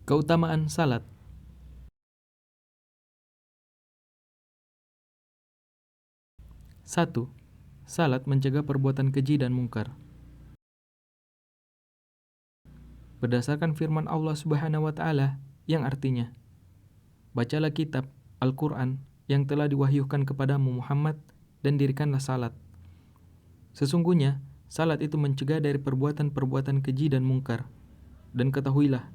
Keutamaan salat. 1. Salat mencegah perbuatan keji dan mungkar. Berdasarkan firman Allah Subhanahu wa taala yang artinya, bacalah kitab Al-Qur'an yang telah diwahyukan kepadamu Muhammad dan dirikanlah salat. Sesungguhnya salat itu mencegah dari perbuatan-perbuatan keji dan mungkar. Dan ketahuilah,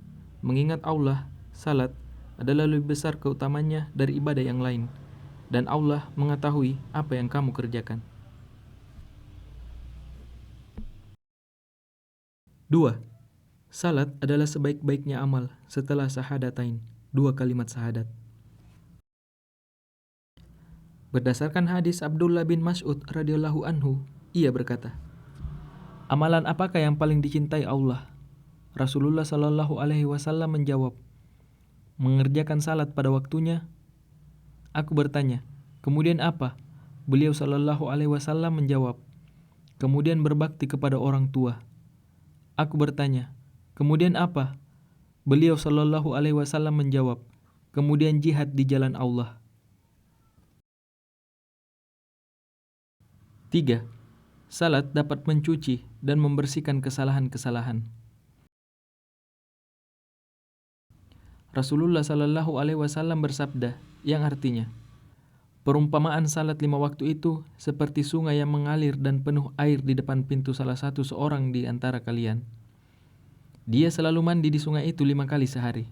mengingat Allah, salat adalah lebih besar keutamanya dari ibadah yang lain, dan Allah mengetahui apa yang kamu kerjakan. 2. Salat adalah sebaik-baiknya amal setelah syahadatain, 2 kalimat syahadat. Berdasarkan hadis Abdullah bin Mas'ud radhiyallahu anhu, ia berkata, "Amalan apakah yang paling dicintai Allah?" Rasulullah Shallallahu alaihi wasallam menjawab, "Mengerjakan salat pada waktunya." Aku bertanya, "Kemudian apa?" Beliau Shallallahu alaihi wasallam menjawab, "Kemudian berbakti kepada orang tua." Aku bertanya, "Kemudian apa?" Beliau Shallallahu alaihi wasallam menjawab, "Kemudian jihad di jalan Allah." 3. Salat dapat mencuci dan membersihkan kesalahan-kesalahan. Rasulullah Shallallahu alaihi wasallam bersabda, yang artinya, perumpamaan salat 5 waktu itu seperti sungai yang mengalir dan penuh air di depan pintu salah satu seorang di antara kalian. Dia selalu mandi di sungai itu 5 kali sehari.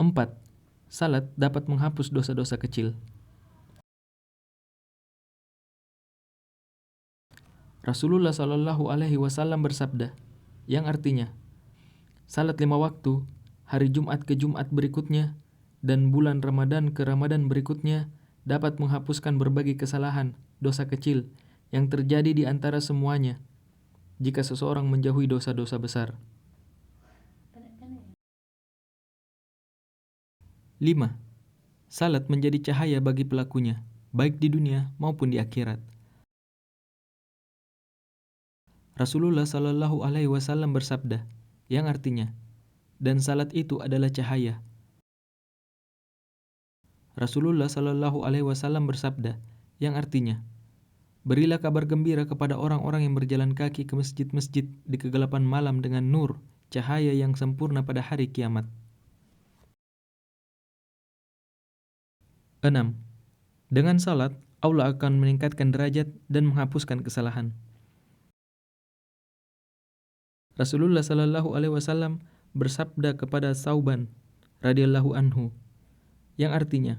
4. Salat dapat menghapus dosa-dosa kecil. Rasulullah Shallallahu alaihi wasallam bersabda, yang artinya, salat 5 waktu, hari Jumat ke Jumat berikutnya, dan bulan Ramadan ke Ramadan berikutnya dapat menghapuskan berbagai kesalahan, dosa kecil yang terjadi di antara semuanya jika seseorang menjauhi dosa-dosa besar. 5. Salat menjadi cahaya bagi pelakunya, baik di dunia maupun di akhirat. Rasulullah Shallallahu alaihi wasallam bersabda, yang artinya, dan salat itu adalah cahaya. Rasulullah Shallallahu alaihi wasallam bersabda, yang artinya, berilah kabar gembira kepada orang-orang yang berjalan kaki ke masjid-masjid di kegelapan malam dengan nur, cahaya yang sempurna pada hari kiamat. 6. Dengan salat, Allah akan meningkatkan derajat dan menghapuskan kesalahan. Rasulullah Shallallahu alaihi wasallam bersabda kepada Sauban radhiyallahu anhu, yang artinya,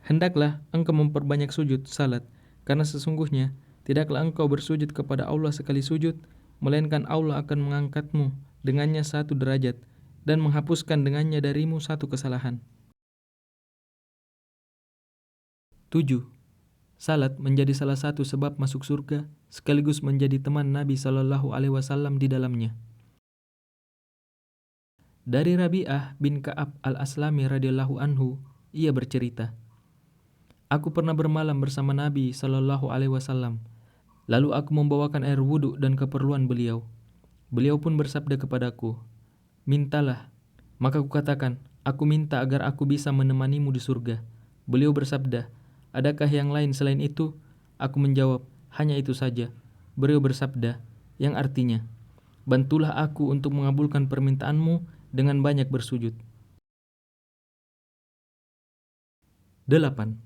hendaklah engkau memperbanyak sujud salat, karena sesungguhnya tidaklah engkau bersujud kepada Allah sekali sujud, melainkan Allah akan mengangkatmu dengannya 1 derajat dan menghapuskan dengannya darimu 1 kesalahan. 7. Salat menjadi salah satu sebab masuk surga, sekaligus menjadi teman Nabi Shallallahu alaihi wasallam di dalamnya. Dari Rabi'ah bin Ka'ab al-Aslami radhiyallahu anhu, ia bercerita, "Aku pernah bermalam bersama Nabi Shallallahu alaihi wasallam. Lalu aku membawakan air wudhu dan keperluan beliau. Beliau pun bersabda kepadaku, 'Mintalah.' Maka kukatakan, 'Aku minta agar aku bisa menemanimu di surga.' Beliau bersabda, 'Adakah yang lain selain itu?' Aku menjawab, 'Hanya itu saja.' Beliau bersabda, yang artinya, 'Bantulah aku untuk mengabulkan permintaanmu dengan banyak bersujud.' 8.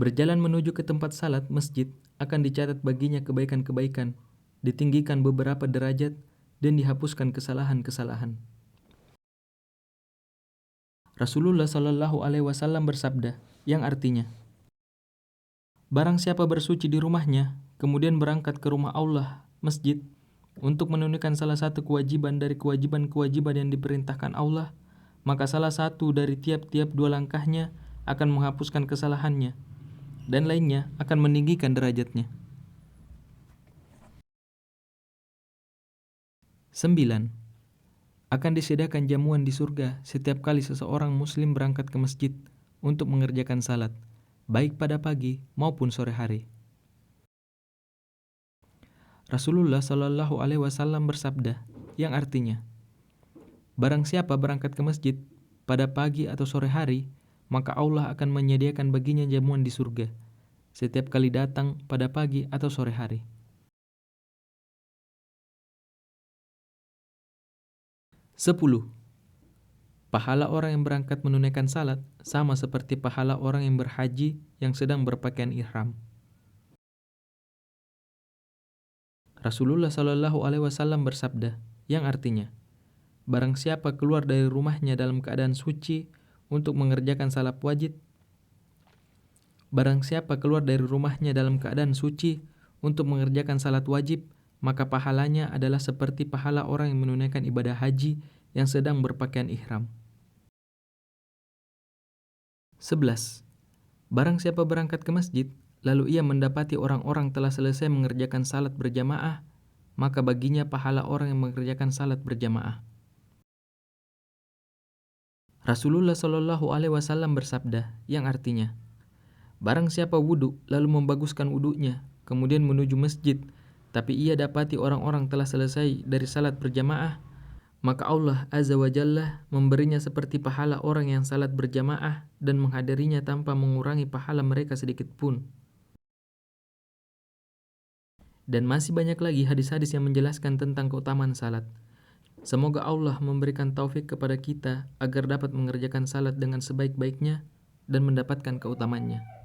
Berjalan menuju ke tempat salat masjid akan dicatat baginya kebaikan-kebaikan, ditinggikan beberapa derajat, dan dihapuskan kesalahan-kesalahan. Rasulullah Shallallahu alaihi wasallam bersabda, yang artinya, barang siapa bersuci di rumahnya, kemudian berangkat ke rumah Allah, masjid, untuk menunaikan salah satu kewajiban dari kewajiban-kewajiban yang diperintahkan Allah, maka salah satu dari tiap-tiap 2 langkahnya akan menghapuskan kesalahannya, dan lainnya akan meninggikan derajatnya. 9. Akan disediakan jamuan di surga setiap kali seseorang muslim berangkat ke masjid untuk mengerjakan salat, baik pada pagi maupun sore hari. Rasulullah Shallallahu Alaihi Wasallam bersabda, yang artinya, barang siapa berangkat ke masjid pada pagi atau sore hari, maka Allah akan menyediakan baginya jamuan di surga setiap kali datang pada pagi atau sore hari. 10. Pahala orang yang berangkat menunaikan salat sama seperti pahala orang yang berhaji yang sedang berpakaian ihram. Rasulullah Shallallahu Alaihi Wasallam bersabda, yang artinya, barang siapa keluar dari rumahnya dalam keadaan suci untuk mengerjakan salat wajib, barang siapa keluar dari rumahnya dalam keadaan suci untuk mengerjakan salat wajib, maka pahalanya adalah seperti pahala orang yang menunaikan ibadah haji yang sedang berpakaian ihram. 11. Barang siapa berangkat ke masjid, lalu ia mendapati orang-orang telah selesai mengerjakan salat berjamaah, maka baginya pahala orang yang mengerjakan salat berjamaah. Rasulullah Shallallahu Alaihi Wasallam bersabda, yang artinya, barang siapa wudhu lalu membaguskan wudhunya, kemudian menuju masjid, tapi ia dapati orang-orang telah selesai dari salat berjamaah, maka Allah Azza wa Jalla memberinya seperti pahala orang yang salat berjamaah dan menghadirinya tanpa mengurangi pahala mereka sedikit pun. Dan masih banyak lagi hadis-hadis yang menjelaskan tentang keutamaan salat. Semoga Allah memberikan taufik kepada kita agar dapat mengerjakan salat dengan sebaik-baiknya dan mendapatkan keutamaannya.